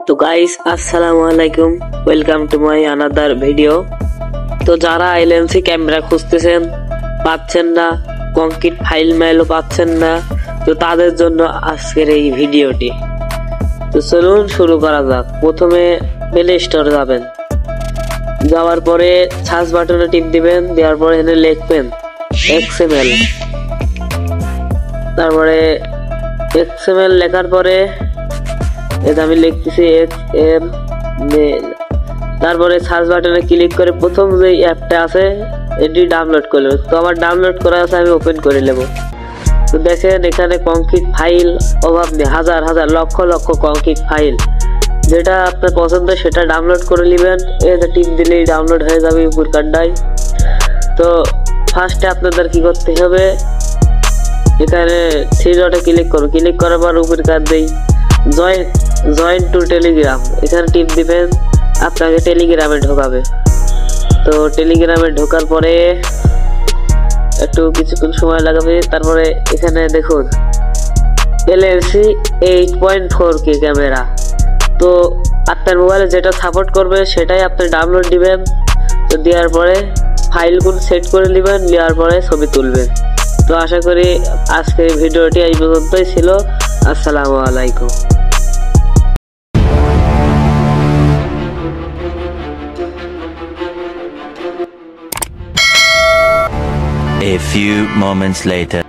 তো গাইস আসসালামু আলাইকুম, welcome to my another video. তো যারা এলএনসি ক্যামেরা খুঁজতেছেন, পাচ্ছেন না, কংক্রিট ফাইল মেলও পাচ্ছেন না, তো তাদের জন্য আজকের এই ভিডিওটি। তো চলুন শুরু করা যাক। প্রথমে প্লে স্টোরে যাবেন, যাওয়ার পরে সার্চ বাটনে টিপ দিবেন, দেওয়ার পরে এখানে লিখবেন XML। তারপরে XML লেখার পরে এটা আমি লিখতেছি XML। তারপরে সার্চ বাটনে ক্লিক করে প্রথম যে অ্যাপটা আছে এটি ডাউনলোড করলে, তো আমার ডাউনলোড করা আছে, আমি ওপেন করে নেব। তো দেখেন এখানে কংক্রিট ফাইল অভাব নেই, হাজার হাজার লক্ষ লক্ষ কংক্রিট ফাইল। যেটা আপনার পছন্দ সেটা ডাউনলোড করে নেবেন। এটা টিপ দিলেই ডাউনলোড হয়ে যাবে উপরকারটাই। তো ফার্স্টে আপনাদের কি করতে হবে, এখানে থ্রি ডটে ক্লিক করুন, ক্লিক করার পর উপরকার দেই জয়েন টু টেলিগ্রাম, এখানে টিপ দিবেন, আপনাকে টেলিগ্রামে ঢোকাবে। তো টেলিগ্রামে ঢোকার পরে একটু কিছুক্ষণ সময় লাগাবে। তারপরে এখানে দেখুন এলএনসি 8.4K ক্যামেরা। তো আপনার মোবাইলে যেটা সাপোর্ট করবে সেটাই আপনি ডাউনলোড দিবেন। তো দেওয়ার পরে ফাইলগুলো সেট করে নেবেন, নেওয়ার পরে ছবি তুলবেন। তো আশা করি আজকের ভিডিওটি এই পর্যন্তই ছিল। আসসালামু আলাইকুম। A few moments later.